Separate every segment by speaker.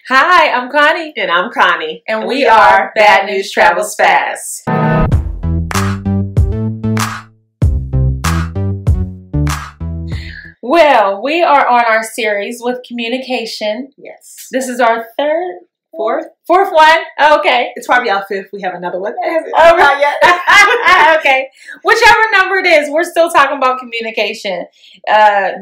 Speaker 1: Hi, I'm Connie.
Speaker 2: And I'm Connie.
Speaker 1: And we are Bad News Travels Fast. Well, we are on our series with communication.
Speaker 2: Yes.
Speaker 1: This is our fourth one. Okay.
Speaker 2: It's probably our fifth. We have another one.
Speaker 1: Oh, not yet. Okay. Whichever number it is, we're still talking about communication.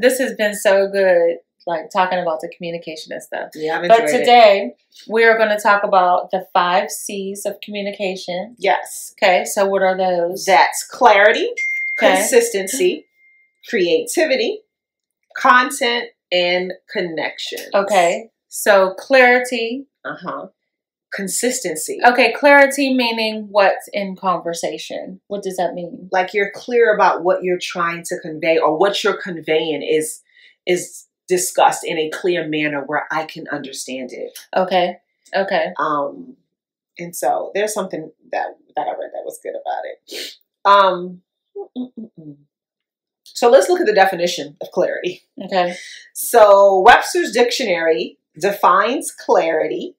Speaker 1: This has been so good, like talking about the communication and stuff.
Speaker 2: Yeah, I've enjoyed
Speaker 1: But today, we are going to talk about the 5 C's of communication.
Speaker 2: Yes.
Speaker 1: Okay, so what are those?
Speaker 2: That's clarity,
Speaker 1: Okay.
Speaker 2: consistency, creativity, content, and connection.
Speaker 1: Okay, so clarity.
Speaker 2: Consistency.
Speaker 1: Okay, clarity meaning what's in conversation. What does that mean?
Speaker 2: Like you're clear about what you're trying to convey, or what you're conveying is discussed in a clear manner where I can understand it.
Speaker 1: Okay. Okay.
Speaker 2: And so there's something that I read that was good about it. So let's look at the definition of clarity.
Speaker 1: Okay.
Speaker 2: So Webster's Dictionary defines clarity,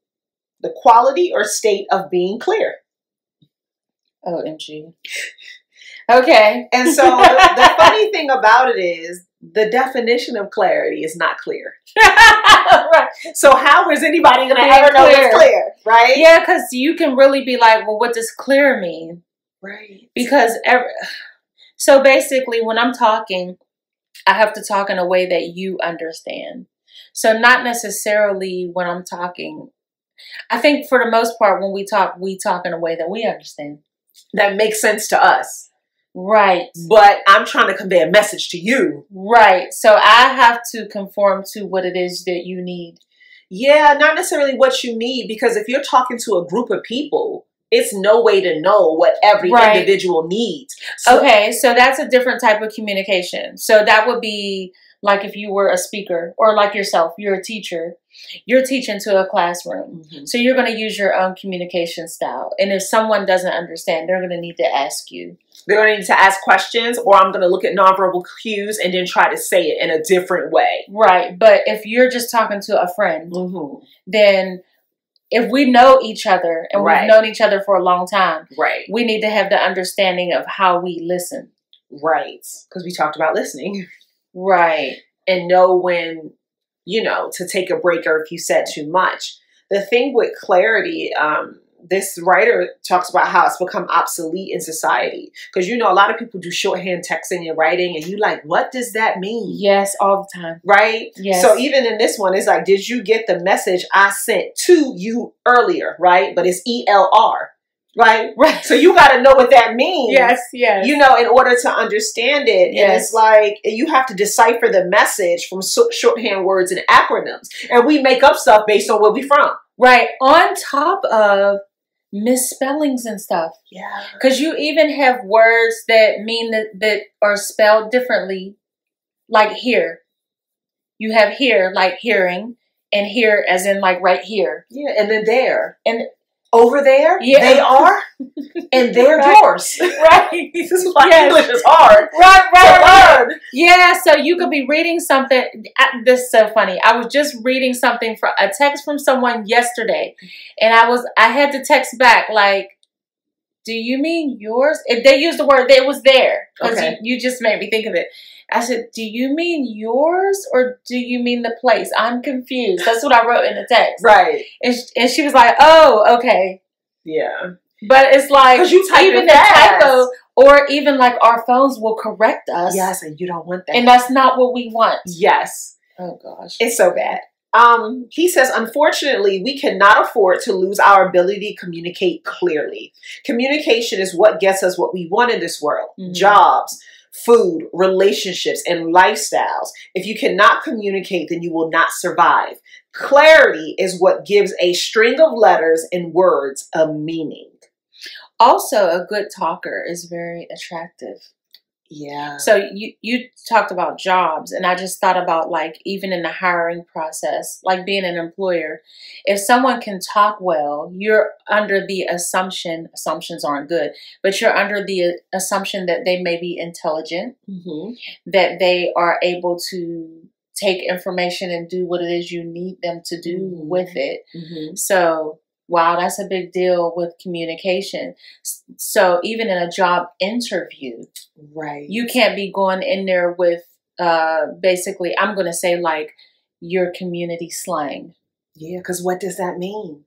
Speaker 2: the quality or state of being clear.
Speaker 1: OMG. Okay.
Speaker 2: And so the funny thing about it is the definition of clarity is not clear.
Speaker 1: Right.
Speaker 2: So how is anybody going to ever know what's clear, right?
Speaker 1: Yeah, because you can really be like, well, what does clear mean?
Speaker 2: Right.
Speaker 1: Because so basically when I'm talking, I have to talk in a way that you understand. So not necessarily when I'm talking. I think for the most part, when we talk in a way that we understand.
Speaker 2: That makes sense to us.
Speaker 1: Right.
Speaker 2: But I'm trying to convey a message to you.
Speaker 1: Right. So I have to conform to what it is that you need.
Speaker 2: Yeah, not necessarily what you need, because if you're talking to a group of people, it's no way to know what every individual needs. So,
Speaker 1: okay, so that's a different type of communication. So that would be like if you were a speaker, or like yourself, you're a teacher. You're teaching to a classroom. Mm-hmm. So you're going to use your own communication style. And if someone doesn't understand, they're going to need to ask you.
Speaker 2: They're going to need to ask questions, or I'm going to look at nonverbal cues and then try to say it in a different way.
Speaker 1: Right. But if you're just talking to a friend, then if we know each other and we've known each other for a long time, we need to have the understanding of how we listen.
Speaker 2: Right. Because we talked about listening.
Speaker 1: Right.
Speaker 2: And know when, to take a break, or if you said too much. The thing with clarity, this writer talks about how it's become obsolete in society. Because, a lot of people do shorthand texting and writing, and you're like, what does that mean?
Speaker 1: Yes, all the time.
Speaker 2: Right?
Speaker 1: Yes.
Speaker 2: So even in this one, it's like, did you get the message I sent to you earlier? Right? But it's ELR. Right?
Speaker 1: Right.
Speaker 2: So you got to know what that means.
Speaker 1: Yes, yes.
Speaker 2: In order to understand it. Yes. And it's like, you have to decipher the message from shorthand words and acronyms. And we make up stuff based on where we're from.
Speaker 1: Right. On top of misspellings and stuff.
Speaker 2: Yeah.
Speaker 1: Because you even have words that mean that are spelled differently. Like here. You have here, like hearing. And here as in like right here.
Speaker 2: Yeah. And then there.
Speaker 1: And
Speaker 2: over there, they are, and they're yours.
Speaker 1: Right.
Speaker 2: This is why English is hard.
Speaker 1: Right. Yeah, so you could be reading something. This is so funny. I was just reading something from a text from someone yesterday, and I had to text back like, do you mean yours? If they used the word, it was there. Because you just made me think of it. I said, do you mean yours or do you mean the place? I'm confused. That's what I wrote in the text.
Speaker 2: Right.
Speaker 1: And she was like, oh, okay.
Speaker 2: Yeah.
Speaker 1: But it's like,
Speaker 2: even
Speaker 1: the typo, or even like our phones will correct us.
Speaker 2: Yes, and you don't want that.
Speaker 1: And that's not what we want.
Speaker 2: Yes.
Speaker 1: Oh, gosh.
Speaker 2: It's so bad. He says, unfortunately, we cannot afford to lose our ability to communicate clearly. Communication is what gets us what we want in this world. Mm-hmm. Jobs, food, relationships, and lifestyles. If you cannot communicate, then you will not survive. Clarity is what gives a string of letters and words a meaning.
Speaker 1: Also, a good talker is very attractive.
Speaker 2: Yeah.
Speaker 1: So you talked about jobs, and I just thought about like even in the hiring process, like being an employer, if someone can talk well, you're under the assumptions aren't good, but you're under the assumption that they may be intelligent, that they are able to take information and do what it is you need them to do with it. So, wow, that's a big deal with communication. So even in a job interview, you can't be going in there with basically, I'm going to say like your community slang.
Speaker 2: Yeah, because what does that mean?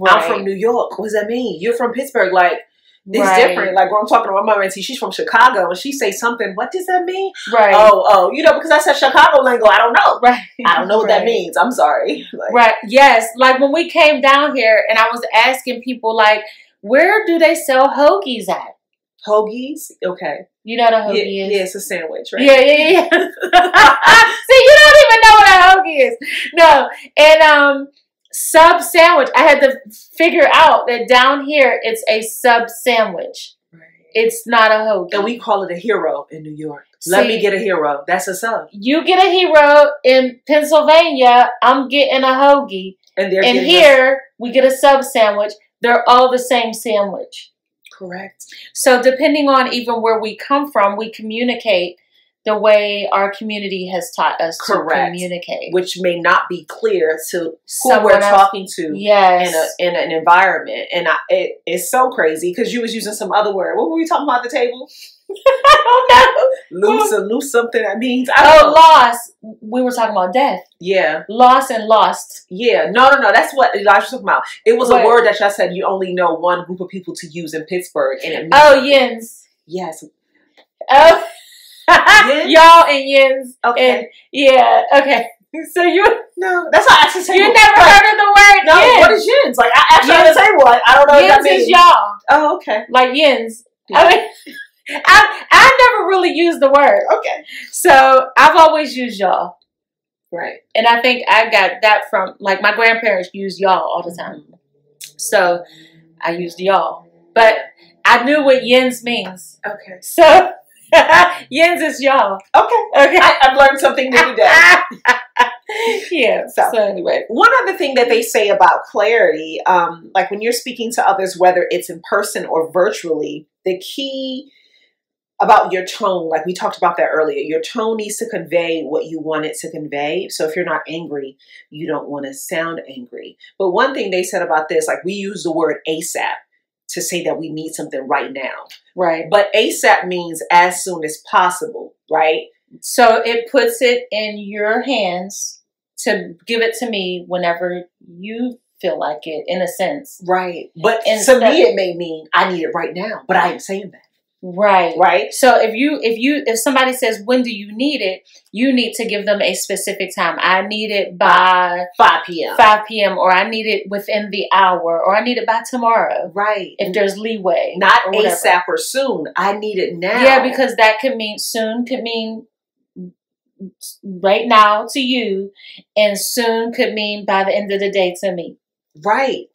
Speaker 2: I'm from New York. What does that mean? You're from Pittsburgh. Like, it's different. Like when I'm talking to my mom, she's from Chicago, and she say something. What does that mean? Oh, because I said Chicago lingo. I don't know. I don't know what that means. I'm sorry. Like,
Speaker 1: Yes. Like when we came down here, and I was asking people, like, where do they sell hoagies at?
Speaker 2: Hoagies? Okay.
Speaker 1: You know what a hoagie is?
Speaker 2: Yeah, it's a sandwich, right?
Speaker 1: Yeah. See, you don't even know what a hoagie is. No. And sub sandwich. I had to figure out that down here it's a sub sandwich. It's not a hoagie.
Speaker 2: And we call it a hero in New York. Let me get a hero. That's a sub.
Speaker 1: You get a hero in Pennsylvania. I'm getting a hoagie. And here we get a sub sandwich. They're all the same sandwich.
Speaker 2: Correct.
Speaker 1: So depending on even where we come from, we communicate the way our community has taught us to communicate.
Speaker 2: Which may not be clear to who we're talking to in an environment. And it's so crazy because you was using some other word. What were we talking about at the table?
Speaker 1: I don't know.
Speaker 2: Lose something that means.
Speaker 1: Loss. We were talking about death.
Speaker 2: Yeah.
Speaker 1: Loss and lost.
Speaker 2: Yeah. No. That's what I was talking about. It was a word that y'all said you only know one group of people to use in Pittsburgh. And it means
Speaker 1: yins.
Speaker 2: Yes.
Speaker 1: Oh. Y'all and yins.
Speaker 2: Okay.
Speaker 1: And, okay. So
Speaker 2: no, that's why I actually say
Speaker 1: you never heard of the word
Speaker 2: yins. What is yins? Like I actually have to say one. I don't know what that means.
Speaker 1: Yins is y'all.
Speaker 2: Oh, okay.
Speaker 1: Like yins. Yeah. I mean, I never really used the word.
Speaker 2: Okay.
Speaker 1: So I've always used y'all.
Speaker 2: Right.
Speaker 1: And I think I got that from like my grandparents used y'all all the time. So I used y'all. But I knew what yins means.
Speaker 2: Okay.
Speaker 1: So yins is y'all.
Speaker 2: Okay. I've learned something new today.
Speaker 1: Yeah. So anyway.
Speaker 2: One other thing that they say about clarity, like when you're speaking to others, whether it's in person or virtually, the key about your tone, like we talked about that earlier, your tone needs to convey what you want it to convey. So if you're not angry, you don't want to sound angry. But one thing they said about this, like we use the word ASAP to say that we need something right now.
Speaker 1: Right.
Speaker 2: But ASAP means as soon as possible, right?
Speaker 1: So it puts it in your hands to give it to me whenever you feel like it, in a sense.
Speaker 2: Right. But to me, it may mean I need it right now, but I ain't saying that.
Speaker 1: Right.
Speaker 2: Right.
Speaker 1: So if somebody says, when do you need it? You need to give them a specific time. I need it by
Speaker 2: 5 p.m.
Speaker 1: 5 p.m. or I need it within the hour or I need it by tomorrow.
Speaker 2: Right.
Speaker 1: If there's leeway.
Speaker 2: Not ASAP or soon. I need it now.
Speaker 1: Yeah, because that could mean soon could mean right now to you and soon could mean by the end of the day to me.
Speaker 2: Right.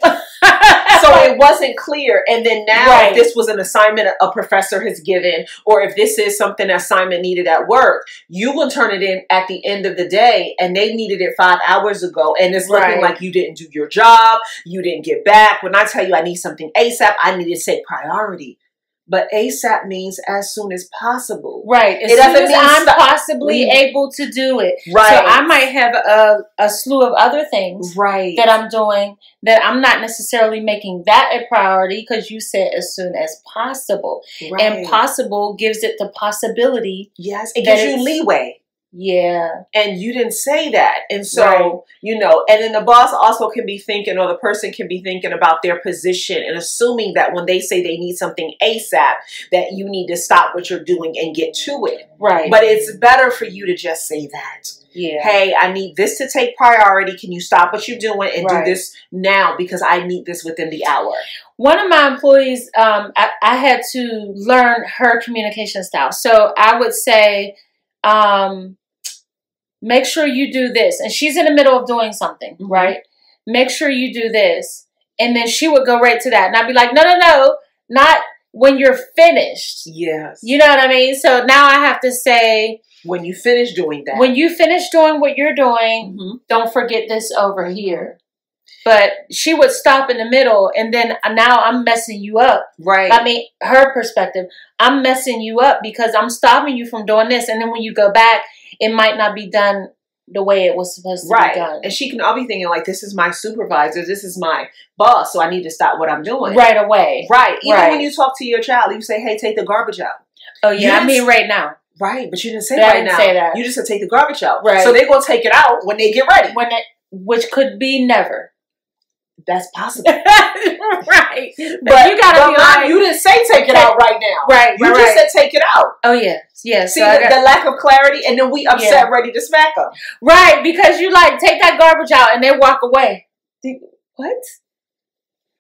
Speaker 2: So it wasn't clear. And then now if this was an assignment a professor has given, or if this is something assignment needed at work, you will turn it in at the end of the day and they needed it 5 hours ago. And it's looking like you didn't do your job. You didn't get back. When I tell you I need something ASAP, I need to say priority. But ASAP means as soon as possible.
Speaker 1: Right. It doesn't mean I'm possibly able to do it.
Speaker 2: Right.
Speaker 1: So I might have a slew of other things that I'm doing that I'm not necessarily making that a priority because you said as soon as possible. Right. And possible gives it the possibility.
Speaker 2: Yes. It gives you leeway.
Speaker 1: Yeah.
Speaker 2: And you didn't say that. And so, you know, and then the boss also can be thinking, or the person can be thinking about their position and assuming that when they say they need something ASAP, that you need to stop what you're doing and get to it.
Speaker 1: Right.
Speaker 2: But it's better for you to just say that.
Speaker 1: Yeah.
Speaker 2: Hey, I need this to take priority. Can you stop what you're doing and do this now because I need this within the hour?
Speaker 1: One of my employees, I had to learn her communication style. So I would say, make sure you do this. And she's in the middle of doing something, right? Make sure you do this. And then she would go right to that. And I'd be like, no, not when you're finished.
Speaker 2: Yes.
Speaker 1: You know what I mean? So now I have to say,
Speaker 2: when you finish doing that.
Speaker 1: When you finish doing what you're doing, don't forget this over here. But she would stop in the middle, and then now I'm messing you up.
Speaker 2: Right.
Speaker 1: I mean, her perspective, I'm messing you up because I'm stopping you from doing this. And then when you go back, it might not be done the way it was supposed to be done.
Speaker 2: And she can all be thinking like, this is my supervisor, this is my boss, so I need to stop what I'm doing.
Speaker 1: Right away.
Speaker 2: Right. Even when you talk to your child, you say, hey, take the garbage out.
Speaker 1: Oh, yeah, I mean right now.
Speaker 2: Right, but you didn't say right now.
Speaker 1: Say that.
Speaker 2: You just said take the garbage out.
Speaker 1: Right.
Speaker 2: So they're going to take it out when they get ready.
Speaker 1: Which could be never.
Speaker 2: That's possible.
Speaker 1: Right. But you got to be like...
Speaker 2: You didn't say take it out right now.
Speaker 1: Right.
Speaker 2: You just said take it out.
Speaker 1: Oh, yeah. Yeah.
Speaker 2: See, the lack of clarity, and then we upset, ready to smack them.
Speaker 1: Right, because you like, take that garbage out, and they walk away. What?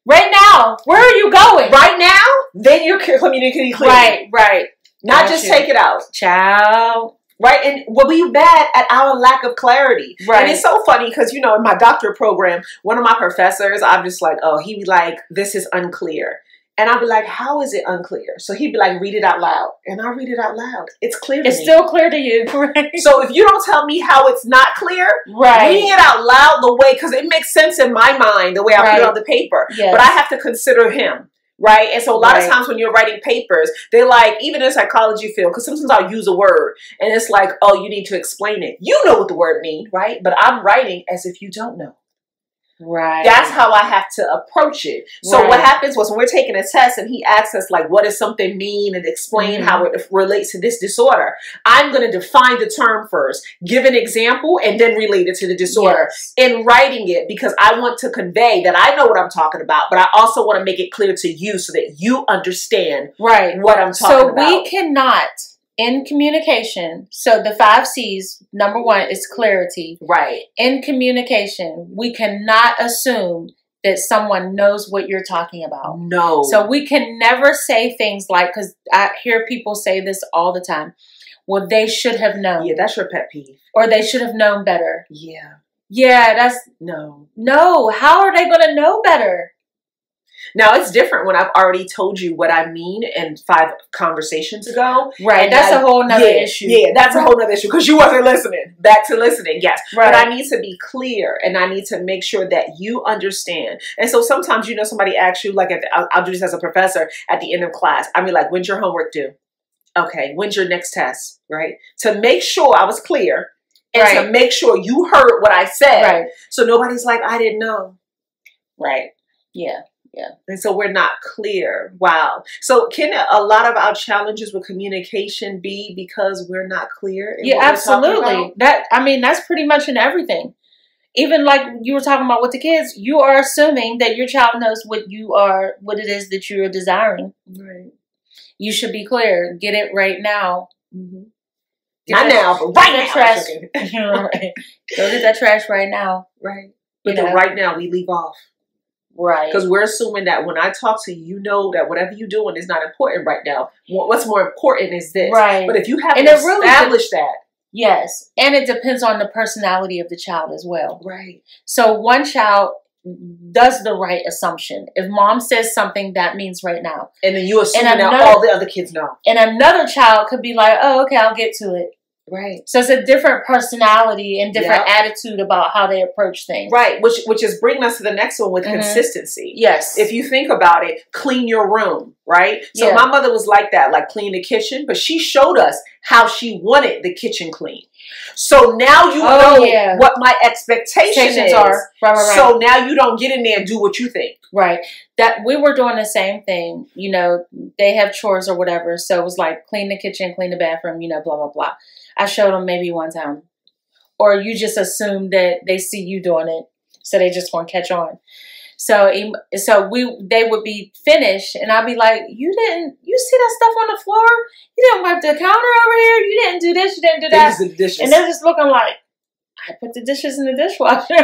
Speaker 1: Right now. Where are you going?
Speaker 2: Right now? Then you're communicating clearly.
Speaker 1: Right.
Speaker 2: Not just take it out.
Speaker 1: Child.
Speaker 2: Right? And we'll be mad at our lack of clarity.
Speaker 1: Right.
Speaker 2: And it's so funny because, you know, in my doctorate program, one of my professors, I'm just like, oh, he'd be like, this is unclear. And I'd be like, how is it unclear? So he'd be like, read it out loud. And I read it out loud. It's clear to me.
Speaker 1: It's still clear to you. Right?
Speaker 2: So if you don't tell me how it's not clear, reading it out loud the way, because it makes sense in my mind, the way I put it on the paper.
Speaker 1: Yes.
Speaker 2: But I have to consider him. Right? And so a lot of times when you're writing papers, they're like, even in psychology field, because sometimes I'll use a word and it's like, oh, you need to explain it. You know what the word means, right? But I'm writing as if you don't know.
Speaker 1: Right.
Speaker 2: That's how I have to approach it. So what happens was when we're taking a test and he asks us like, what does something mean, and explain how it relates to this disorder, I'm going to define the term first, give an example, and then relate it to the disorder in writing it, because I want to convey that I know what I'm talking about, but I also want to make it clear to you so that you understand what I'm talking about.
Speaker 1: So we cannot... In communication, so the 5 C's, number 1 is clarity.
Speaker 2: Right.
Speaker 1: In communication, we cannot assume that someone knows what you're talking about.
Speaker 2: No.
Speaker 1: So we can never say things like, because I hear people say this all the time, well, they should have known.
Speaker 2: Yeah, that's your pet peeve.
Speaker 1: Or they should have known better.
Speaker 2: Yeah.
Speaker 1: Yeah, that's...
Speaker 2: No.
Speaker 1: No, how are they going to know better?
Speaker 2: Now, it's different when I've already told you what I mean in 5 conversations ago.
Speaker 1: Right. That's a whole nother issue.
Speaker 2: Yeah, that's a whole nother issue because you wasn't listening. Back to listening, yes.
Speaker 1: Right.
Speaker 2: But I need to be clear and I need to make sure that you understand. And so sometimes, you know, somebody asks you, like, I'll do this as a professor at the end of class. I mean, like, when's your homework due? Okay, when's your next test? Right? To make sure I was clear and to make sure you heard what I said.
Speaker 1: Right.
Speaker 2: So nobody's like, I didn't know.
Speaker 1: Right. Yeah. Yeah.
Speaker 2: And so we're not clear. Wow. So can a lot of our challenges with communication be because we're not clear?
Speaker 1: Yeah, absolutely. That's pretty much in everything. Even like you were talking about with the kids, you are assuming that your child knows what it is that you are desiring.
Speaker 2: Right.
Speaker 1: You should be clear. Get it right now.
Speaker 2: Mm-hmm. Not now, but right now.
Speaker 1: Trash. Right. Go get that trash right now.
Speaker 2: Right. But then right now we leave off.
Speaker 1: Right.
Speaker 2: Because we're assuming that when I talk to you, you know that whatever you're doing is not important right now. What's more important is this.
Speaker 1: Right.
Speaker 2: But if you haven't established that.
Speaker 1: Yes. And it depends on the personality of the child as well.
Speaker 2: Right.
Speaker 1: So one child does the right assumption. If mom says something, that means right now.
Speaker 2: And then you assume that all the other kids know.
Speaker 1: And another child could be like, oh, okay, I'll get to it.
Speaker 2: Right.
Speaker 1: So it's a different personality and different attitude about how they approach things.
Speaker 2: Right. Which is bringing us to the next one with consistency.
Speaker 1: Yes.
Speaker 2: If you think about it, clean your room, right? So my mother was like that, like clean the kitchen, but she showed us how she wanted the kitchen clean. So now you know what my expectations are. Right. So now you don't get in there and do what you think.
Speaker 1: Right. That we were doing the same thing. You know, they have chores or whatever. So it was like clean the kitchen, clean the bathroom, you know, blah, blah, blah. I showed them maybe one time. Or you just assume that they see you doing it. So they just want to catch on. So they would be finished and I'd be like, you see that stuff on the floor? You didn't wipe the counter over here? You didn't do this, you didn't do that. And they're just looking like, I put the dishes in the dishwasher.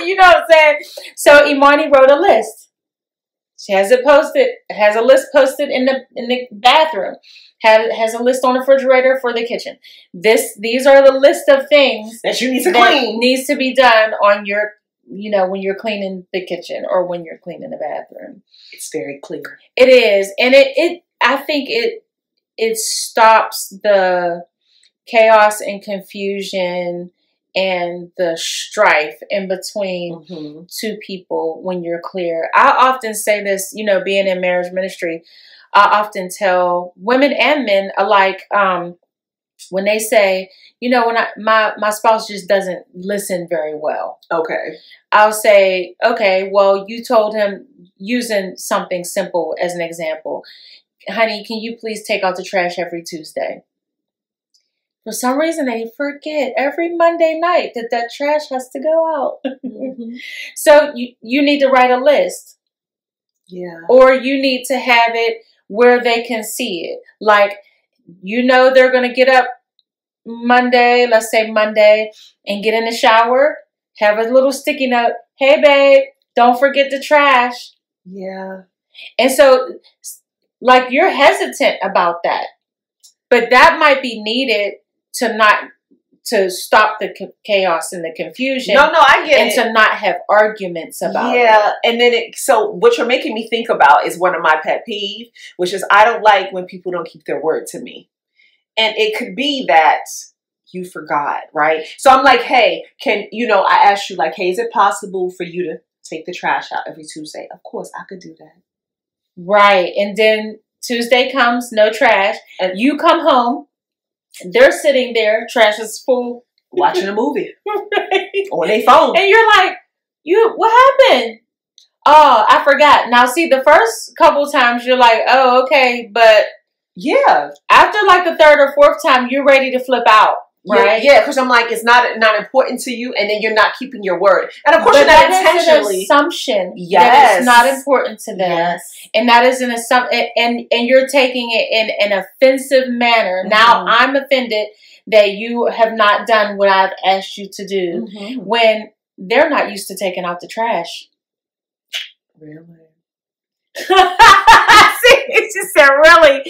Speaker 1: You know what I'm saying? So Imani wrote a list. She has it posted, has a list posted in the bathroom. Has a list on the refrigerator for the kitchen. These are the list of things
Speaker 2: that you need to clean.
Speaker 1: Needs to be done on your, you know, when you're cleaning the kitchen or when you're cleaning the bathroom.
Speaker 2: It's very clear.
Speaker 1: It is. And I think it stops the chaos and confusion and the strife in between two people when you're clear. I often say this, you know, being in marriage ministry, I often tell women and men alike, when they say, you know, when my spouse just doesn't listen very well.
Speaker 2: Okay.
Speaker 1: I'll say, okay, well, you told him, using something simple as an example, honey, can you please take out the trash every Tuesday? For some reason, they forget every Monday night that trash has to go out. Mm-hmm. So you need to write a list.
Speaker 2: Yeah.
Speaker 1: Or you need to have it where they can see it. Like, you know, they're going to get up Monday, let's say Monday, and get in the shower, have a little sticky note. Hey, babe, don't forget the trash.
Speaker 2: Yeah.
Speaker 1: And so, like, you're hesitant about that. But that might be needed to stop the chaos and the confusion.
Speaker 2: No, I get it.
Speaker 1: And to not have arguments about it.
Speaker 2: Yeah, and then so what you're making me think about is one of my pet peeves, which is I don't like when people don't keep their word to me. And it could be that you forgot, right? So I'm like, hey, I asked you, like, hey, is it possible for you to take the trash out every Tuesday? Of course, I could do that. Right.
Speaker 1: And then Tuesday comes, no trash. And you come home, they're sitting there, trash is full.
Speaker 2: Watching a movie. Right. On their phone.
Speaker 1: And you're like, what happened? Oh, I forgot. Now, see, the first couple times you're like, oh, okay. But
Speaker 2: yeah,
Speaker 1: after like the third or fourth time, you're ready to flip out. Right?
Speaker 2: Yeah, because I'm like, it's not important to you, and then you're not keeping your word. And of course, you're not intentionally.
Speaker 1: An assumption that it's not important to them. Yes. And that is an assumption, and you're taking it in an offensive manner. Mm-hmm. Now I'm offended that you have not done what I've asked you to do, mm-hmm. when they're not used to taking out the trash.
Speaker 2: Really?
Speaker 1: It's just said, really?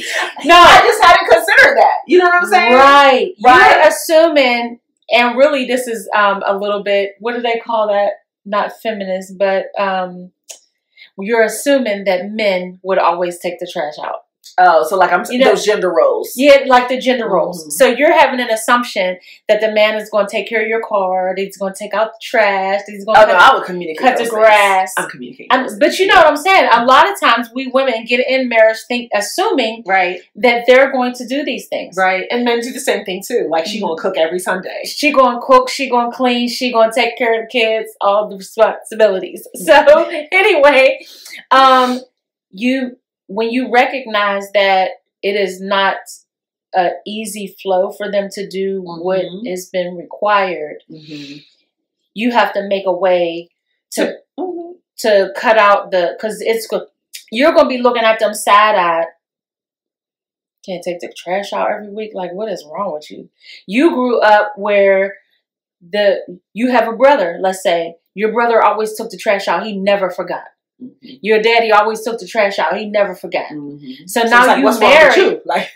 Speaker 2: No, I just hadn't considered that. You know what I'm saying?
Speaker 1: Right. You're assuming, and really this is a little bit, what do they call that? Not feminist, but you're assuming that men would always take the trash out.
Speaker 2: Oh, so like those gender roles.
Speaker 1: Yeah, like the gender roles. Mm-hmm. So you're having an assumption that the man is going to take care of your car, that he's going to take out the trash, that he's going to
Speaker 2: I would communicate
Speaker 1: cut the grass.
Speaker 2: I'm communicating.
Speaker 1: But you know what I'm saying? A lot of times we women get in marriage assuming that they're going to do these things.
Speaker 2: Right. And men do the same thing too. Like, she going to cook every Sunday.
Speaker 1: She going to cook, she going to clean, she going to take care of the kids, all the responsibilities. So anyway, when you recognize that it is not an easy flow for them to do mm-hmm. what has been required, mm-hmm. you have to make a way to cut out because you're going to be looking at them side-eyed. Can't take the trash out every week. Like, what is wrong with you? You grew up where you have a brother, let's say. Your brother always took the trash out. He never forgot. Mm-hmm. Your daddy always took the trash out. He never forgot. Mm-hmm. So now like, you married, you? Like,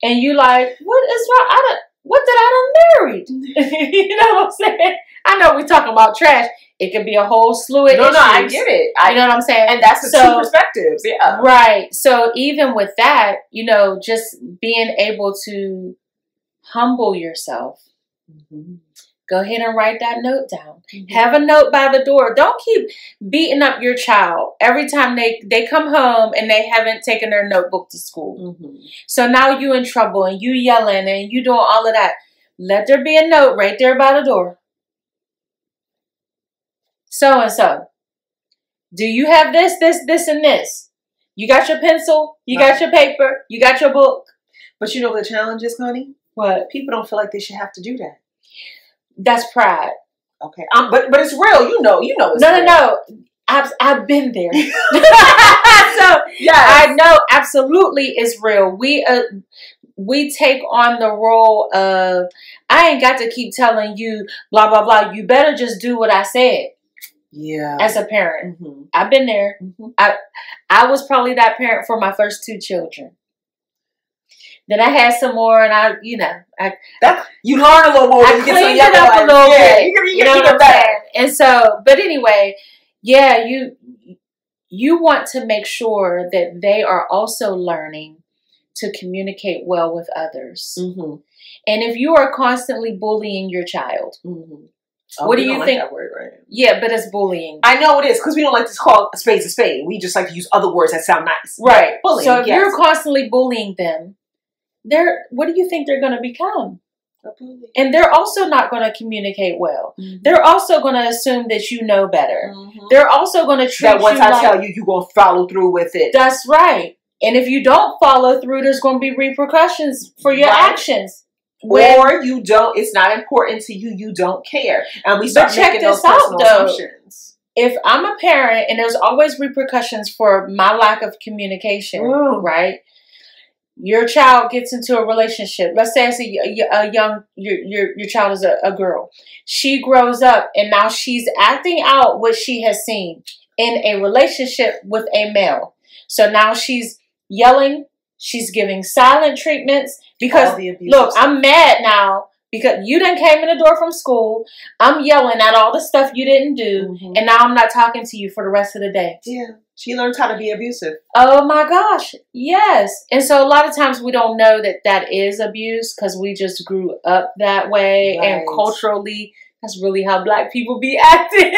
Speaker 1: and you like, what is wrong? What did I done married? You know what I'm saying? I know we talking about trash. It could be a whole slew of issues.
Speaker 2: No, I get it.
Speaker 1: You know what I'm saying?
Speaker 2: And that's the two perspectives. Yeah.
Speaker 1: Right. So even with that, just being able to humble yourself. Mm-hmm. Go ahead and write that note down. Mm-hmm. Have a note by the door. Don't keep beating up your child every time they come home and they haven't taken their notebook to school. Mm-hmm. So now you in trouble and you yelling and you doing all of that. Let there be a note right there by the door. So-and-so. Do you have this, and this? You got your pencil? You got your paper? You got your book?
Speaker 2: But you know what the challenge is, honey?
Speaker 1: What?
Speaker 2: People don't feel like they should have to do that.
Speaker 1: That's pride.
Speaker 2: Okay. But it's real. You know it's real.
Speaker 1: No. I've been there. So yeah, I know absolutely it's real. We take on the role of, I ain't got to keep telling you blah blah blah. You better just do what I said.
Speaker 2: Yeah.
Speaker 1: As a parent. Mm-hmm. I've been there. Mm-hmm. I was probably that parent for my first 2 children. Then I had some more, and you learn
Speaker 2: a little more.
Speaker 1: I cleaned it up a little bit. You know what I'm saying? And so, but anyway, yeah, you want to make sure that they are also learning to communicate well with others. Mm-hmm. And if you are constantly bullying your child, mm-hmm. What do you think?
Speaker 2: Like that word, right?
Speaker 1: Yeah, but it's bullying.
Speaker 2: I know it is, because we don't like to call a spade a spade. We just like to use other words that sound nice.
Speaker 1: Right. Bullying. So if you're constantly bullying them, what do you think they're going to become? And they're also not going to communicate well. They're also going to assume that you know better. They're also going to treat
Speaker 2: that once I tell you, you're going to follow through with it.
Speaker 1: That's right. And if you don't follow through, there's going to be repercussions for your actions.
Speaker 2: Or you don't, it's not important to you, you don't care. And we start making those personal assumptions.
Speaker 1: If I'm a parent and there's always repercussions for my lack of communication, right? Your child gets into a relationship. Let's say it's a young, your child is a girl. She grows up and now she's acting out what she has seen in a relationship with a male. So now she's yelling. She's giving silent treatments because, look, I'm mad now because you done came in the door from school. I'm yelling at all the stuff you didn't do. And now I'm not talking to you for the rest of the day.
Speaker 2: Yeah. She learns how to be abusive.
Speaker 1: Oh my gosh. Yes. And so a lot of times we don't know that that is abuse because we just grew up that way. Right. And culturally, that's really how Black people be acting.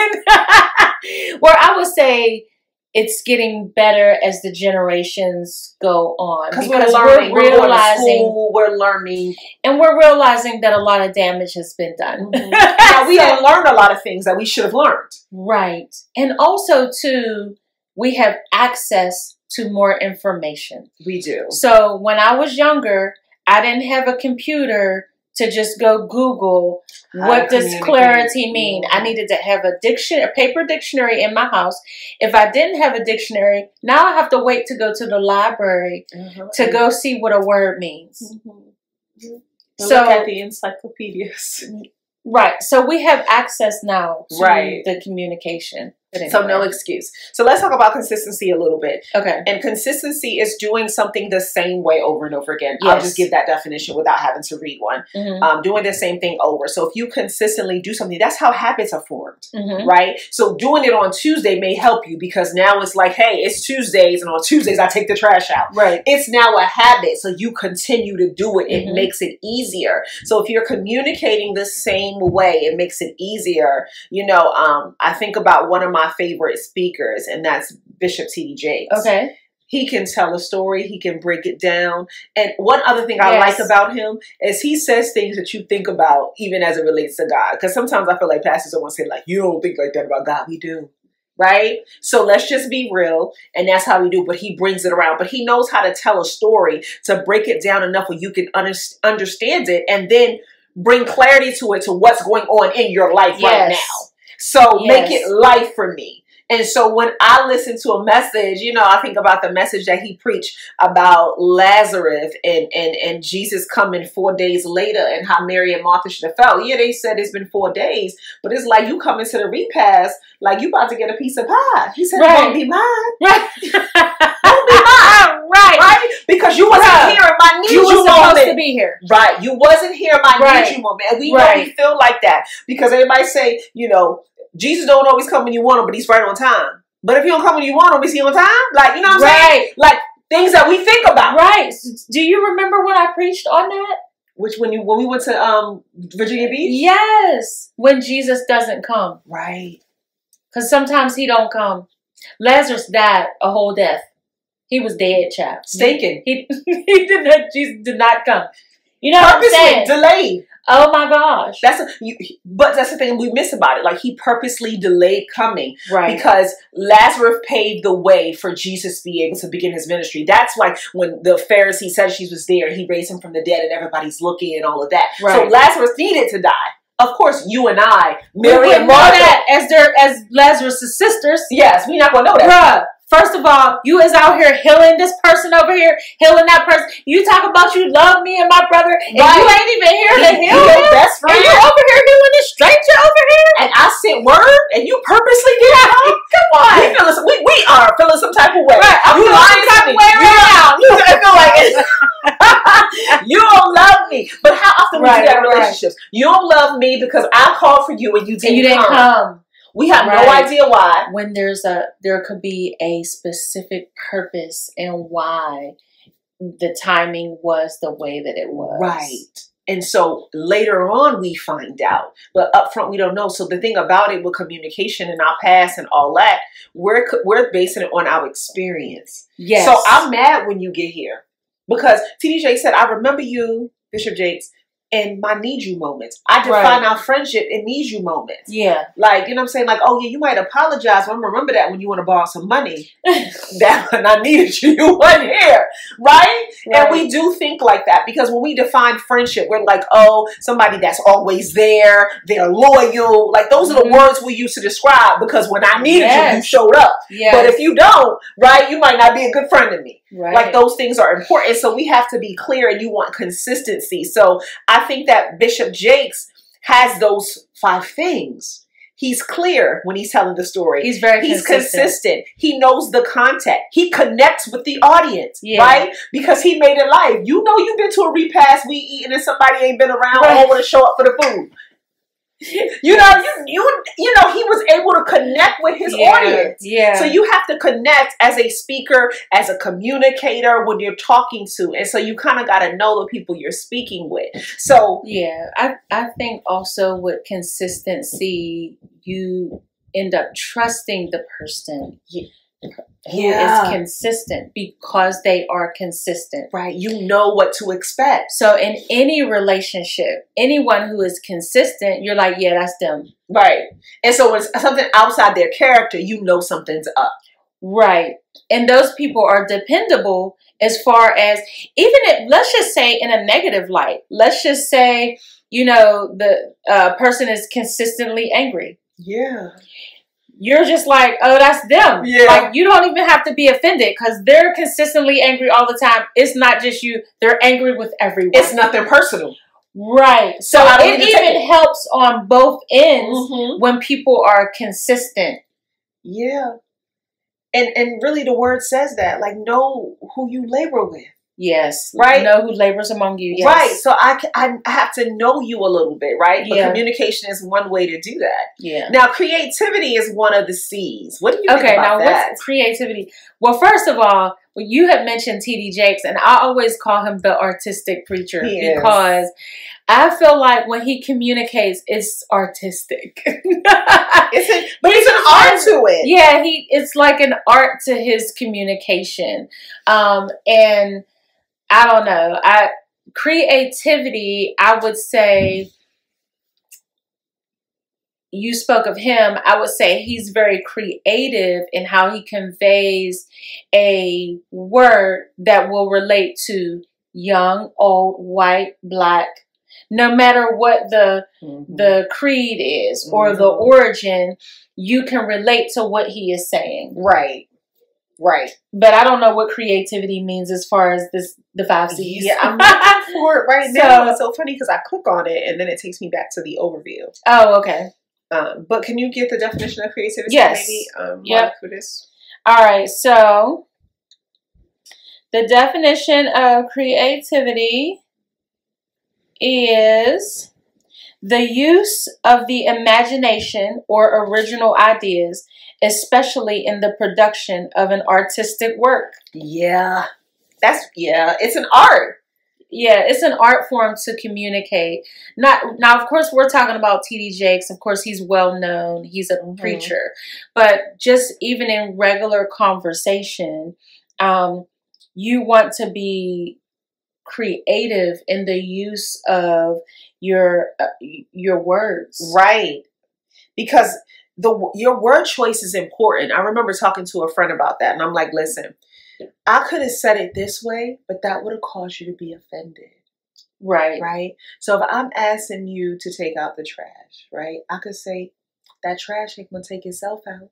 Speaker 1: Where I would say it's getting better as the generations go on.
Speaker 2: Because we're learning. We're realizing, school, we're learning.
Speaker 1: And we're realizing that a lot of damage has been done.
Speaker 2: Now, we don't learn a lot of things that we should have learned.
Speaker 1: Right. And also, too, we have access to more information.
Speaker 2: We do.
Speaker 1: So when I was younger, I didn't have a computer to just go Google what does clarity mean. I needed to have a paper dictionary in my house. If I didn't have a dictionary, now I have to wait to go to the library to go see what a word means.
Speaker 2: So look at the encyclopedias.
Speaker 1: Right. So we have access now to the communication. Anyway.
Speaker 2: So no excuse. So let's talk about consistency a little bit.
Speaker 1: Okay.
Speaker 2: And consistency is doing something the same way over and over again. Yes. I'll just give that definition without having to read one. Doing the same thing over. So if you consistently do something, that's how habits are formed, right? So doing it on Tuesday may help you because now it's like, hey, it's Tuesdays and on Tuesdays I take the trash out.
Speaker 1: Right.
Speaker 2: It's now a habit. So you continue to do it. It makes it easier. So if you're communicating the same way, it makes it easier. You know, I think about one of my favorite speakers, and that's Bishop T.D. Jakes.
Speaker 1: Okay.
Speaker 2: He can tell a story. He can break it down. And one other thing I like about him is he says things that you think about even as it relates to God. Because sometimes I feel like pastors don't want to say like, you don't think like that about God. We do. Right? So let's just be real. And that's how we do. But he brings it around. But he knows how to tell a story to break it down enough where you can understand it and then bring clarity to it, to what's going on in your life right now. So make it life for me. And so when I listen to a message, you know, I think about the message that he preached about Lazarus and Jesus coming 4 days later and how Mary and Martha should have felt. Yeah, they said it's been 4 days, but it's like you come into the repast like you about to get a piece of pie. He said, it won't be mine. Right. Won't be mine. Right. Because you wasn't here in my need you moment.
Speaker 1: Supposed to be here.
Speaker 2: Right. You wasn't here in my need you moment. And we know we feel like that because everybody say, you know, Jesus don't always come when you want him, but he's right on time. But if he don't come when you want him, is he on time? Like, you know what I'm saying? Like things that we think about.
Speaker 1: Right. Do you remember when I preached on that?
Speaker 2: Which when we went to Virginia Beach?
Speaker 1: Yes. When Jesus doesn't come.
Speaker 2: Right.
Speaker 1: Because sometimes he don't come. Lazarus died a whole death. He was dead, child.
Speaker 2: Stinking.
Speaker 1: Jesus did not come. You know what I'm saying?
Speaker 2: Delayed.
Speaker 1: Oh my gosh.
Speaker 2: But that's the thing we miss about it. Like he purposely delayed coming.
Speaker 1: Right.
Speaker 2: Because Lazarus paved the way for Jesus to be able to begin his ministry. That's like when the Pharisee said she was there, he raised him from the dead and everybody's looking and all of that. Right. So Lazarus needed to die. Of course, you and I, Mary and Martha,
Speaker 1: as Lazarus' sisters.
Speaker 2: Yes, we're not going to know that.
Speaker 1: Bruh. First of all, you is out here healing this person over here, healing that person. You talk about you love me and my brother, and you ain't even here to heal him.
Speaker 2: Best friend.
Speaker 1: And you over here healing this stranger over here.
Speaker 2: And I sent word, and you purposely did it. Come on. We are feeling some type of way.
Speaker 1: Right. I'm
Speaker 2: feeling
Speaker 1: some type of way right now.
Speaker 2: I feel like it. You don't love me. But how often we do that in relationships? You don't love me because I called for you and you didn't come. We have no idea why.
Speaker 1: When there could be a specific purpose and why the timing was the way that it was.
Speaker 2: Right. And so later on we find out, but up front we don't know. So the thing about it with communication and our past and all that, we're basing it on our experience.
Speaker 1: Yes.
Speaker 2: So I'm mad when you get here. Because TD Jakes said, I remember you, Bishop Jakes, in my need you moments. I define our friendship in need you moments.
Speaker 1: Yeah.
Speaker 2: Like, you know what I'm saying? Like, oh yeah, you might apologize, but I'm remember that when you want to borrow some money. That when I needed you, you weren't here. Right? And we do think like that because when we define friendship, we're like, oh, somebody that's always there, they're loyal. Like those are the words we use to describe because when I needed you, you showed up. But if you don't, right, you might not be a good friend to me. Right. Like those things are important. So we have to be clear and you want consistency. So I think that Bishop Jakes has those 5 things. He's clear when he's telling the story.
Speaker 1: He's very consistent.
Speaker 2: He knows the content. He connects with the audience, right? Because he made it live. You know you've been to a repast, we eating and somebody ain't been around or want to show up for the food. You know, you know, he was able to connect with his audience. Yeah. So you have to connect as a speaker, as a communicator when you're talking to. And so you kind of got to know the people you're speaking with. So
Speaker 1: yeah, I think also with consistency, you end up trusting the person who is consistent because they are consistent.
Speaker 2: Right. You know what to expect.
Speaker 1: So in any relationship, anyone who is consistent, you're like, yeah, that's them.
Speaker 2: Right. And so when it's something outside their character, you know something's up.
Speaker 1: Right. And those people are dependable as far as even if, let's just say in a negative light, let's just say, you know, the person is consistently angry.
Speaker 2: Yeah.
Speaker 1: You're just like, oh, that's them. Yeah. Like, you don't even have to be offended because they're consistently angry all the time. It's not just you. They're angry with everyone.
Speaker 2: It's nothing personal.
Speaker 1: Right. So it even helps on both ends when people are consistent.
Speaker 2: Yeah. And really the word says that. Like, know who you labor with.
Speaker 1: Yes.
Speaker 2: Right.
Speaker 1: Know who labors among you. Yes.
Speaker 2: Right. So I have to know you a little bit, right? But communication is one way to do that.
Speaker 1: Yeah.
Speaker 2: Now, creativity is one of the C's. What do you think about that?
Speaker 1: What's creativity? Well, first of all, you had mentioned T.D. Jakes, and I always call him the artistic preacher because I feel like when he communicates, it's artistic. But
Speaker 2: it's an art to it.
Speaker 1: Yeah, it's like an art to his communication. And I don't know. Creativity, I would say, you spoke of him. I would say he's very creative in how he conveys a word that will relate to young, old, white, black, no matter what the creed is or the origin, you can relate to what he is saying.
Speaker 2: Right. Right.
Speaker 1: But I don't know what creativity means as far as the 5 C's.
Speaker 2: Yeah, I'm looking for it right now. It's so funny because I click on it and then it takes me back to the overview.
Speaker 1: Oh, okay.
Speaker 2: But can you get the definition of creativity?
Speaker 1: Yes.
Speaker 2: Maybe for this?
Speaker 1: All right. So the definition of creativity is the use of the imagination or original ideas, especially in the production of an artistic work.
Speaker 2: Yeah. It's an art.
Speaker 1: Yeah, it's an art form to communicate. Now, of course, we're talking about T.D. Jakes. Of course, he's well known. He's a preacher. But just even in regular conversation, you want to be creative in the use of your words.
Speaker 2: Right. Because your word choice is important. I remember talking to a friend about that, and I'm like, listen, I could have said it this way, but that would have caused you to be offended.
Speaker 1: Right.
Speaker 2: Right? So if I'm asking you to take out the trash, right, I could say, that trash ain't going to take itself out.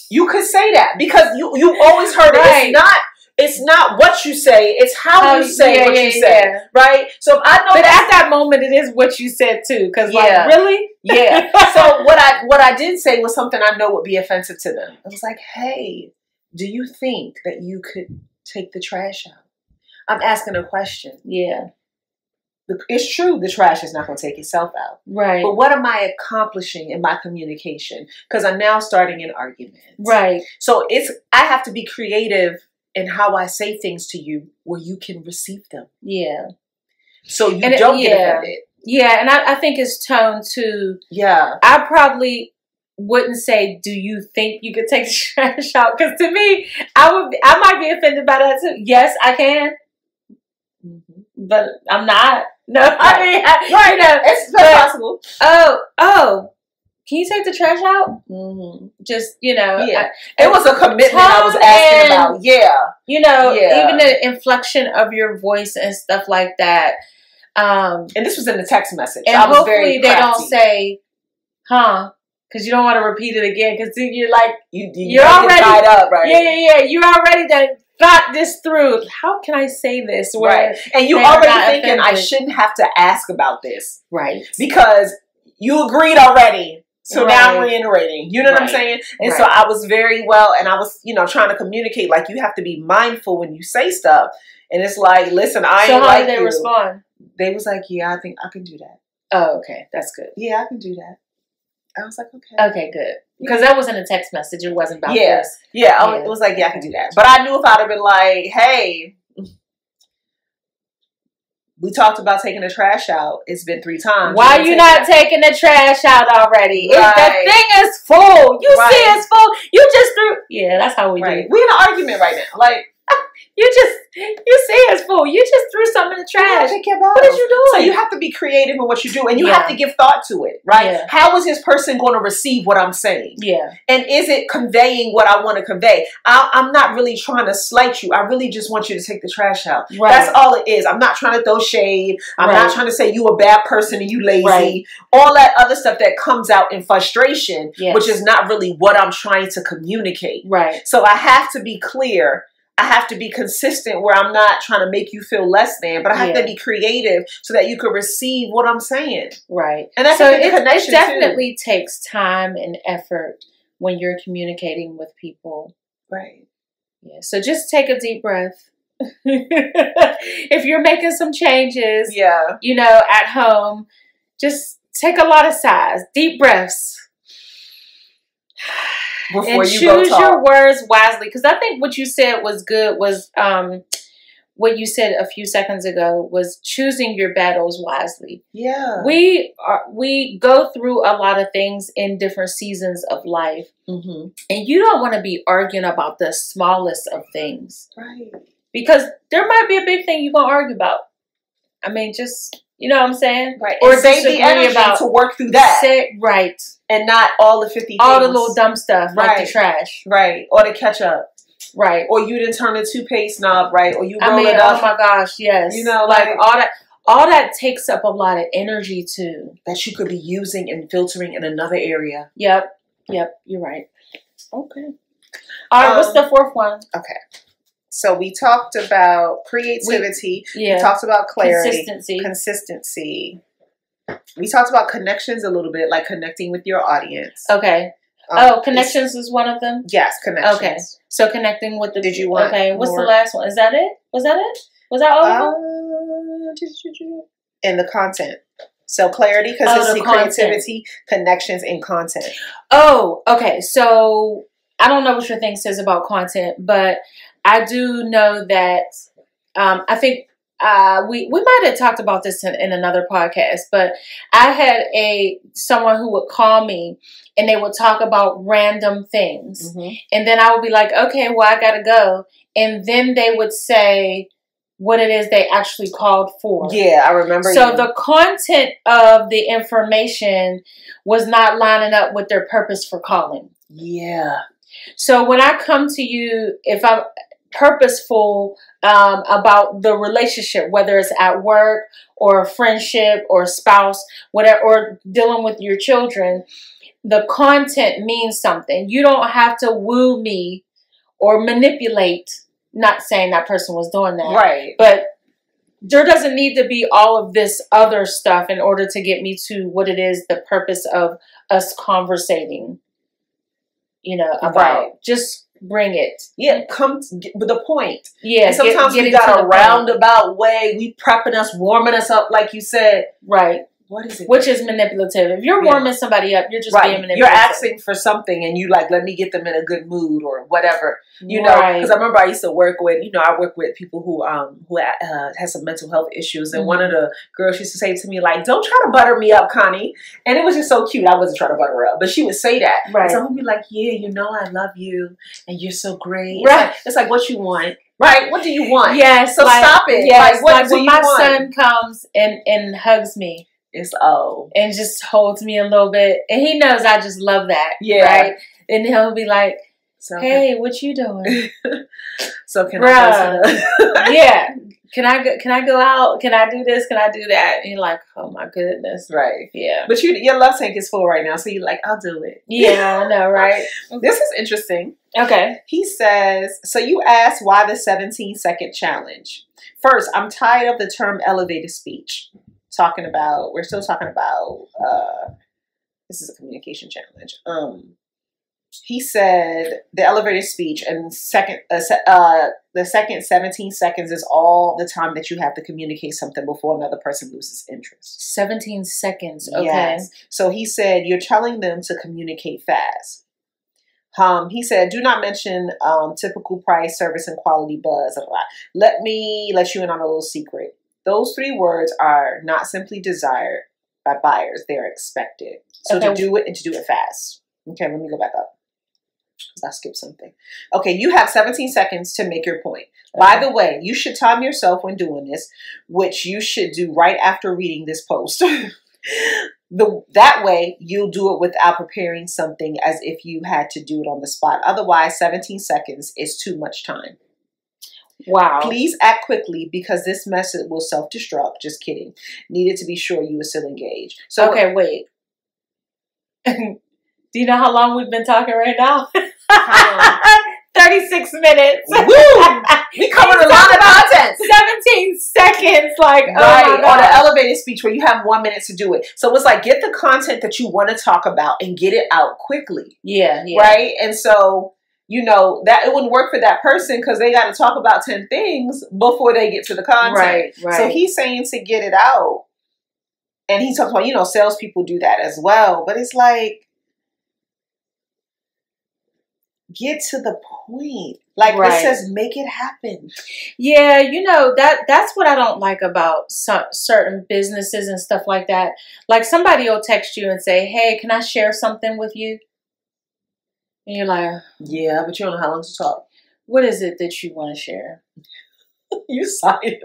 Speaker 2: You could say that because you always heard it. It's not what you say, it's how you say what you say. Right? So if I know
Speaker 1: at that moment it is what you said too. Because like, really?
Speaker 2: Yeah. So what I did say was something I know would be offensive to them. I was like, hey, do you think that you could take the trash out? I'm asking a question.
Speaker 1: Yeah.
Speaker 2: It's true, the trash is not going to take itself out.
Speaker 1: Right.
Speaker 2: But what am I accomplishing in my communication? Because I'm now starting an argument.
Speaker 1: Right.
Speaker 2: So I have to be creative in how I say things to you where you can receive them.
Speaker 1: Yeah.
Speaker 2: So you don't get offended.
Speaker 1: Yeah, and I think it's tone too.
Speaker 2: Yeah.
Speaker 1: I probably wouldn't say, do you think you could take the trash out? Because to me, I might be offended by that too. Yes, I can. But I'm not. No, I mean,
Speaker 2: right. It's possible.
Speaker 1: Oh. Can you take the trash out? Just,
Speaker 2: Yeah. It was a commitment I was asking about. Yeah.
Speaker 1: Even the inflection of your voice and stuff like that.
Speaker 2: And this was in the text message.
Speaker 1: And hopefully they don't say, because you don't want to repeat it again. Because you're like, you're already
Speaker 2: tied up, right?
Speaker 1: Yeah. You're already done. Thought this through. How can I say this?
Speaker 2: Right. And you already thinking, I shouldn't have to ask about this.
Speaker 1: Right.
Speaker 2: Because you agreed already. So now I'm reiterating. You know what I'm saying? And so I was very well, and I was, trying to communicate. Like, you have to be mindful when you say stuff. And it's like, listen, I ain't like you. So how did they
Speaker 1: respond?
Speaker 2: They was like, yeah, I think I can do that.
Speaker 1: Oh, okay. That's good.
Speaker 2: Yeah, I can do that. I was like, okay.
Speaker 1: Okay, good. Because that wasn't a text message. It wasn't about this.
Speaker 2: Yeah. It was like, yeah, I can do that. But I knew if I'd have been like, hey, we talked about taking the trash out. It's been 3 times.
Speaker 1: Why are you not taking the trash out already? Right. The thing is full. You see it's full. You just threw. Yeah, that's how we do it.
Speaker 2: We're in an argument right now. Like,
Speaker 1: you see it's full. You just threw something in the trash. What did you do?
Speaker 2: So you have to be creative in what you do. And you have to give thought to it, right? Yeah. How is this person going to receive what I'm saying?
Speaker 1: Yeah.
Speaker 2: And is it conveying what I want to convey? I'm not really trying to slight you. I really just want you to take the trash out. Right. That's all it is. I'm not trying to throw shade. I'm not trying to say you a bad person and you lazy. Right. All that other stuff that comes out in frustration, which is not really what I'm trying to communicate.
Speaker 1: Right.
Speaker 2: So I have to be clear. I have to be consistent where I'm not trying to make you feel less than, but I have to be creative so that you can receive what I'm saying.
Speaker 1: Right.
Speaker 2: And that's
Speaker 1: it definitely takes time and effort when you're communicating with people.
Speaker 2: Right.
Speaker 1: Yeah. So just take a deep breath. If you're making some changes, at home, just take a lot of sighs, deep breaths.
Speaker 2: Before
Speaker 1: and
Speaker 2: you
Speaker 1: choose your words wisely, because I think what you said was good. Was what you said a few seconds ago was choosing your battles wisely.
Speaker 2: Yeah,
Speaker 1: we go through a lot of things in different seasons of life, and you don't want to be arguing about the smallest of things,
Speaker 2: right?
Speaker 1: Because there might be a big thing you're gonna argue about. I mean, just. You know what I'm saying?
Speaker 2: Right. Or save the energy to work through that.
Speaker 1: Right.
Speaker 2: And not all the 50 things.
Speaker 1: All the little dumb stuff, like the trash.
Speaker 2: Right. Or the ketchup.
Speaker 1: Right.
Speaker 2: Or you didn't turn the toothpaste knob right. Or you roll it up.
Speaker 1: Oh my gosh, yes.
Speaker 2: Like
Speaker 1: all that takes up a lot of energy too.
Speaker 2: That you could be using and filtering in another area.
Speaker 1: Yep. You're right. Okay. All right, what's the 4th one?
Speaker 2: Okay. So we talked about creativity. We talked about clarity. Consistency. We talked about connections a little bit, like connecting with your audience.
Speaker 1: Okay. Connections is one of them?
Speaker 2: Yes, connections.
Speaker 1: Okay. So connecting with the...
Speaker 2: Did you want
Speaker 1: what's the last one? Is that it? Was that it? Was that all of them?
Speaker 2: And the content. So clarity, consistency, creativity, connections, and content.
Speaker 1: Oh, okay. So I don't know what your thing says about content, but... I do know that I think we might have talked about this in another podcast, but I had someone who would call me and they would talk about random things. And then I would be like, okay, well, I got to go. And then they would say what it is they actually called for.
Speaker 2: Yeah, I remember.
Speaker 1: So the content of the information was not lining up with their purpose for calling.
Speaker 2: Yeah.
Speaker 1: So when I come to you, if I'm purposeful about the relationship, whether it's at work or a friendship or a spouse, whatever, or dealing with your children, the content means something. You don't have to woo me or manipulate. Not saying that person was doing that.
Speaker 2: Right.
Speaker 1: But there doesn't need to be all of this other stuff in order to get me to what it is, the purpose of us conversating, about. Just bring it.
Speaker 2: Yeah, come with the point.
Speaker 1: Yeah.
Speaker 2: And sometimes we got a roundabout way. We prepping us, warming us up, like you said.
Speaker 1: Right.
Speaker 2: What is it?
Speaker 1: Which is manipulative. If you're warming somebody up, you're just being manipulative.
Speaker 2: You're asking for something and you like, let me get them in a good mood or whatever. You know, because I remember I used to work with, I work with people who has some mental health issues. And one of the girls used to say to me, like, don't try to butter me up, Connie. And it was just so cute. I wasn't trying to butter her up, but she would say that. Right. So I would be like, yeah, I love you and you're so great. Right. It's like what you want. Right? What do you want? Yes. So stop it.
Speaker 1: Yes. Like, what do you want? When my son comes and hugs me.
Speaker 2: It's
Speaker 1: and just holds me a little bit, and he knows I just love that. Yeah, right. And he'll be like, "Hey, what you doing?"
Speaker 2: So can I go
Speaker 1: yeah. Can I go out? Can I do this? Can I do that? And you're like, oh my goodness.
Speaker 2: Right.
Speaker 1: Yeah.
Speaker 2: But your love tank is full right now, so you're like, I'll do it.
Speaker 1: Yeah, I know, right?
Speaker 2: This is interesting.
Speaker 1: Okay.
Speaker 2: He says, so you asked why the 17-second challenge. First, I'm tired of the term elevator speech. We're still talking about, this is a communication challenge. He said the elevator speech and the second 17 seconds is all the time that you have to communicate something before another person loses interest.
Speaker 1: 17 seconds. Okay.
Speaker 2: Yes. So he said, you're telling them to communicate fast. He said, do not mention typical price, service, and quality buzz. Let me let you in on a little secret. Those 3 words are not simply desired by buyers. They're expected. So to do it and to do it fast. Okay, let me go back up. I skipped something. Okay, you have 17 seconds to make your point. Okay. By the way, you should time yourself when doing this, which you should do right after reading this post. That way, you'll do it without preparing something as if you had to do it on the spot. Otherwise, 17 seconds is too much time. Wow. Please act quickly because this method will self-destruct. Just kidding. Needed to be sure you are still engaged. So
Speaker 1: okay, wait. Do you know how long we've been talking right now? 36 minutes. Woo!
Speaker 2: We covered a lot of content.
Speaker 1: 17 seconds. Like,
Speaker 2: right. Oh my God. On an elevated speech where you have 1 minute to do it. So it's like, get the content that you want to talk about and get it out quickly.
Speaker 1: Yeah.
Speaker 2: Right? And so, that it wouldn't work for that person because they got to talk about 10 things before they get to the content. Right. So he's saying to get it out. And he talks about, salespeople do that as well. But it's like, get to the point. Like it says, make it happen.
Speaker 1: Yeah, that's what I don't like about certain businesses and stuff like that. Like somebody will text you and say, hey, can I share something with you? And you're like,
Speaker 2: yeah, but you don't know how long to talk.
Speaker 1: What is it that you want to share?
Speaker 2: You silent.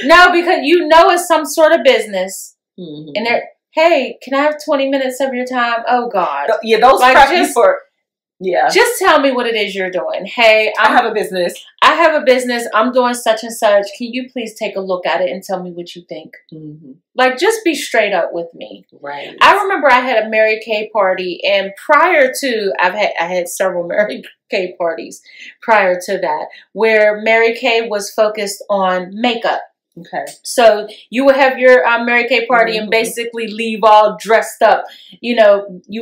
Speaker 1: No, because it's some sort of business. Mm-hmm. And they're, hey, can I have 20 minutes of your time? Oh, God.
Speaker 2: Yeah, those prep you for... Yeah.
Speaker 1: Just tell me what it is you're doing. Hey,
Speaker 2: I have a business.
Speaker 1: I'm doing such and such. Can you please take a look at it and tell me what you think? Mm-hmm. Like, just be straight up with me.
Speaker 2: Right.
Speaker 1: I remember I had a Mary Kay party, and prior to, I had several Mary Kay parties prior to that, where Mary Kay was focused on makeup.
Speaker 2: Okay.
Speaker 1: So you would have your Mary Kay party and basically leave all dressed up. You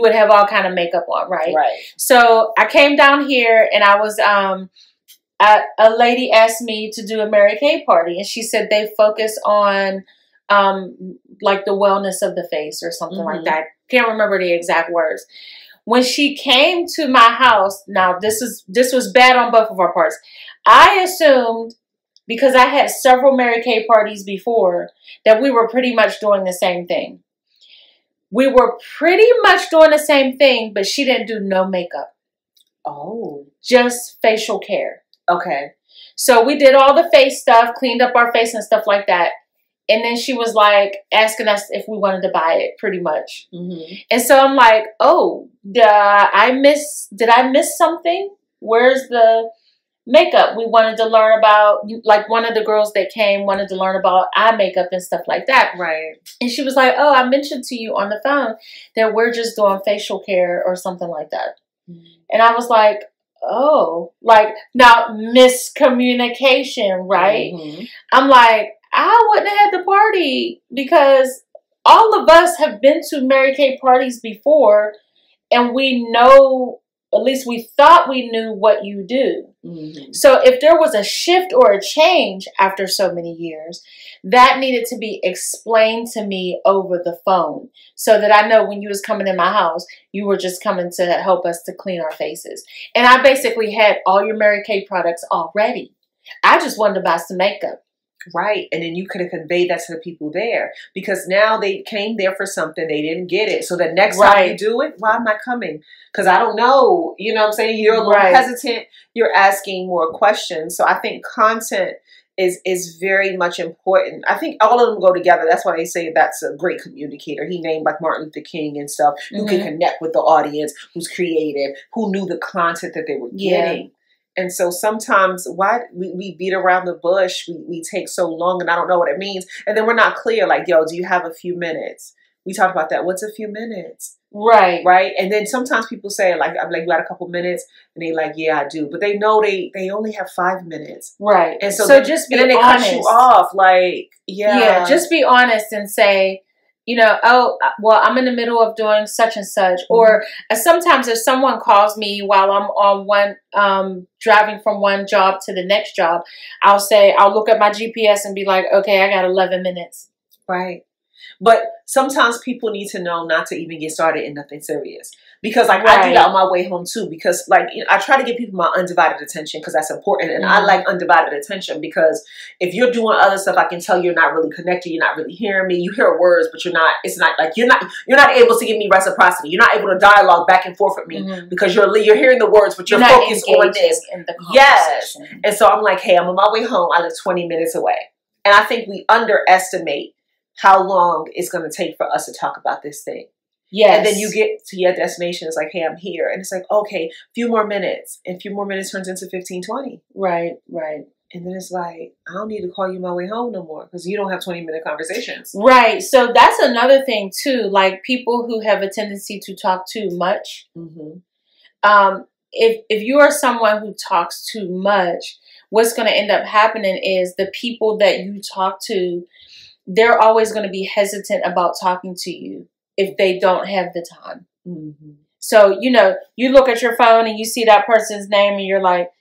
Speaker 1: would have all kind of makeup on, right?
Speaker 2: Right.
Speaker 1: So I came down here and I was, a lady asked me to do a Mary Kay party, and she said they focus on like the wellness of the face or something like that. Can't remember the exact words. When she came to my house, now this was bad on both of our parts. I assumed, because I had several Mary Kay parties before, that we were pretty much doing the same thing. We were pretty much doing the same thing, but she didn't do no makeup.
Speaker 2: Oh.
Speaker 1: Just facial care.
Speaker 2: Okay.
Speaker 1: So we did all the face stuff, cleaned up our face and stuff like that. And then she was like asking us if we wanted to buy it, pretty much. Mm-hmm. And so I'm like, oh, did I miss something? Where's the makeup? We wanted to learn about, like one of the girls that came wanted to learn about eye makeup and stuff like that.
Speaker 2: Right.
Speaker 1: And she was like, oh, I mentioned to you on the phone that we're just doing facial care or something like that. Mm-hmm. And I was like, oh, like now miscommunication, right? Mm-hmm. I'm like, I wouldn't have had the party because all of us have been to Mary Kay parties before and we know at least we thought we knew what you do.
Speaker 2: Mm-hmm.
Speaker 1: So if there was a shift or a change after so many years, that needed to be explained to me over the phone so that I know when you was coming in my house, you were just coming to help us to clean our faces. And I basically had all your Mary Kay products already. I just wanted to buy some makeup.
Speaker 2: Right. And then you could have conveyed that to the people there, because now they came there for something. They didn't get it. So the next time you do it, why am I coming? Because I don't know. You know what I'm saying? You're a little hesitant. You're asking more questions. So I think content is very much important. I think all of them go together. That's why they say that's a great communicator. He named like Martin Luther King and stuff, who can connect with the audience, who's creative, who knew the content that they were getting. And so sometimes why we beat around the bush, we take so long and I don't know what it means. And then we're not clear, like, yo, do you have a few minutes? We talked about that. What's a few minutes?
Speaker 1: Right.
Speaker 2: Right. And then sometimes people say, like, I'm like, you got a couple minutes? And they like, yeah, I do. But they know they only have 5 minutes.
Speaker 1: Right.
Speaker 2: And so
Speaker 1: just be
Speaker 2: and then they
Speaker 1: honest.
Speaker 2: cut you off. Like, yeah,
Speaker 1: just be honest and say, you know, oh, well, I'm in the middle of doing such and such. Or sometimes if someone calls me while I'm on one, driving from one job to the next job, I'll look at my GPS and be like, okay, I got 11 minutes.
Speaker 2: Right. But sometimes people need to know not to even get started in nothing serious. Because like I do that on my way home too. Because like, you know, I try to give people my undivided attention because that's important. And I like undivided attention because if you're doing other stuff, I can tell you're not really connected. You're not really hearing me. You hear words, but you're not. It's not like you're not able to give me reciprocity. You're not able to dialogue back and forth with me because you're hearing the words, but you're focused on this. Yes. And so I'm like, hey, I'm on my way home. I live 20 minutes away, and I think we underestimate how long it's going to take for us to talk about this thing. Yes. And then you get to your destination. It's like, hey, I'm here. And it's like, okay, few more minutes. And a few more minutes turns into 15, 20.
Speaker 1: Right, right.
Speaker 2: And then it's like, I don't need to call you my way home no more because you don't have 20-minute conversations.
Speaker 1: Right. So that's another thing too. Like people who have a tendency to talk too much. If you are someone who talks too much, what's going to end up happening is the people that you talk to, they're always going to be hesitant about talking to you if they don't have the time. So, you know, you look at your phone and you see that person's name and you're like,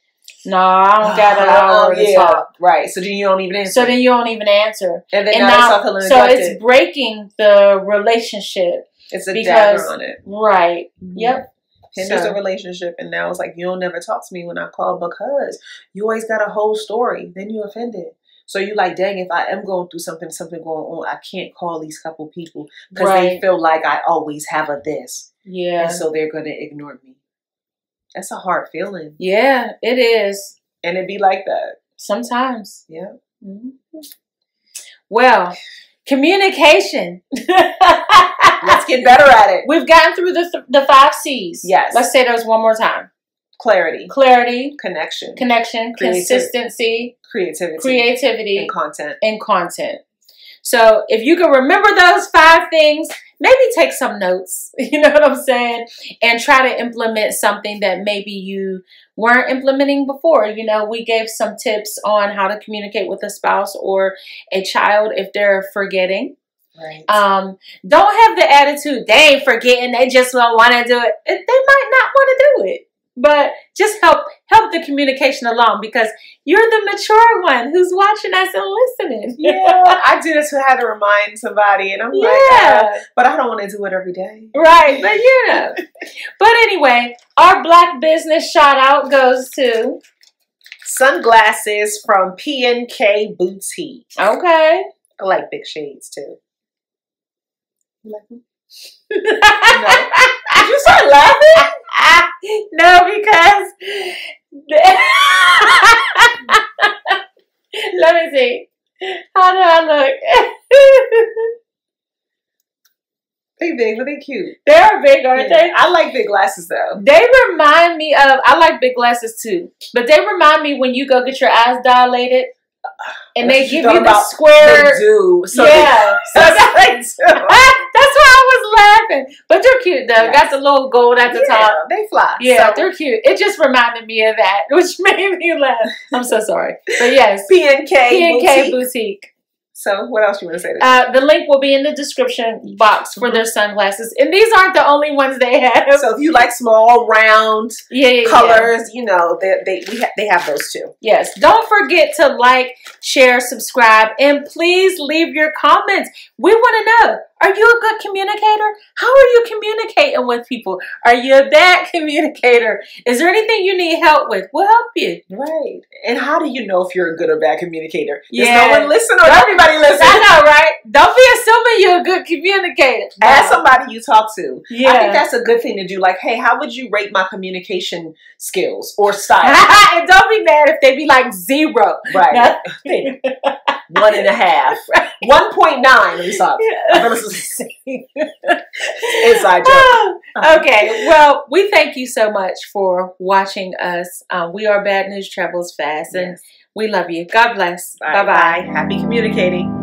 Speaker 1: no, I don't got an hour to talk.
Speaker 2: Right. So then you don't even answer.
Speaker 1: And then now so it's breaking the relationship.
Speaker 2: It's a dagger on it.
Speaker 1: Right. Yep.
Speaker 2: Hinders the relationship. And now it's like, you don't never talk to me when I call because you always got a whole story. Then you offended. So you like, dang, if I am going through something going on, I can't call these couple people because they feel like I always have a this. Yeah. And so they're going to ignore me. That's a hard feeling.
Speaker 1: Yeah, it is.
Speaker 2: And it be like that.
Speaker 1: Sometimes.
Speaker 2: Yeah.
Speaker 1: Well, communication.
Speaker 2: Let's get better at it.
Speaker 1: We've gotten through the 5 C's.
Speaker 2: Yes.
Speaker 1: Let's say those one more time.
Speaker 2: Clarity.
Speaker 1: Connection.
Speaker 2: Creativity.
Speaker 1: Consistency. Creativity.
Speaker 2: And content.
Speaker 1: So if you can remember those 5 things, maybe take some notes, you know what I'm saying? And try to implement something that maybe you weren't implementing before. You know, we gave some tips on how to communicate with a spouse or a child if they're forgetting.
Speaker 2: Right.
Speaker 1: Don't have the attitude, they ain't forgetting, they just don't want to do it. They might not want to do it. But just help the communication along because you're the mature one who's watching us and listening.
Speaker 2: Yeah, I do this to have to remind somebody, and I'm like, but I don't want to do it every day.
Speaker 1: Right, but you know. But anyway, our Black business shout out goes to
Speaker 2: sunglasses from P.N.K Boutique.
Speaker 1: Okay,
Speaker 2: I like big shades too. You like them?
Speaker 1: No.
Speaker 2: Did you start laughing?
Speaker 1: No, because let me see. How do I look?
Speaker 2: They big, but they cute.
Speaker 1: They're big, aren't they?
Speaker 2: I like big glasses though.
Speaker 1: They remind me of, I like big glasses too, but they remind me when you go get your eyes dilated. And they give you the square.
Speaker 2: They do. So
Speaker 1: yeah. That's why I was laughing. But they're cute though. Yes. Got the little gold at the top.
Speaker 2: They fly.
Speaker 1: Yeah, so they're cute. It just reminded me of that, which made me laugh. I'm so sorry. But yes.
Speaker 2: P.N.K
Speaker 1: Boutique.
Speaker 2: So what else do you want to say?
Speaker 1: The link will be in the description box for their sunglasses. And these aren't the only ones they have.
Speaker 2: So if you like small, round colors, you know, they have those too.
Speaker 1: Yes. Don't forget to like, share, subscribe, and please leave your comments. We want to know, are you a good communicator? How are you communicating with people? Are you a bad communicator? Is there anything you need help with? We'll help you.
Speaker 2: Right. And how do you know if you're a good or bad communicator? Does no one listen or everybody listen?
Speaker 1: I know, right? Don't be assuming you're a good communicator.
Speaker 2: No. Ask somebody you talk to. Yeah. I think that's a good thing to do. Like, hey, how would you rate my communication skills or style?
Speaker 1: And don't be mad if they be like 0.
Speaker 2: Right. 1.5. 1.9. Let me stop. Inside joke.
Speaker 1: Okay. Well, we thank you so much for watching us. We are Bad News Travels Fast, and we love you. God bless. Bye-bye.
Speaker 2: Happy communicating.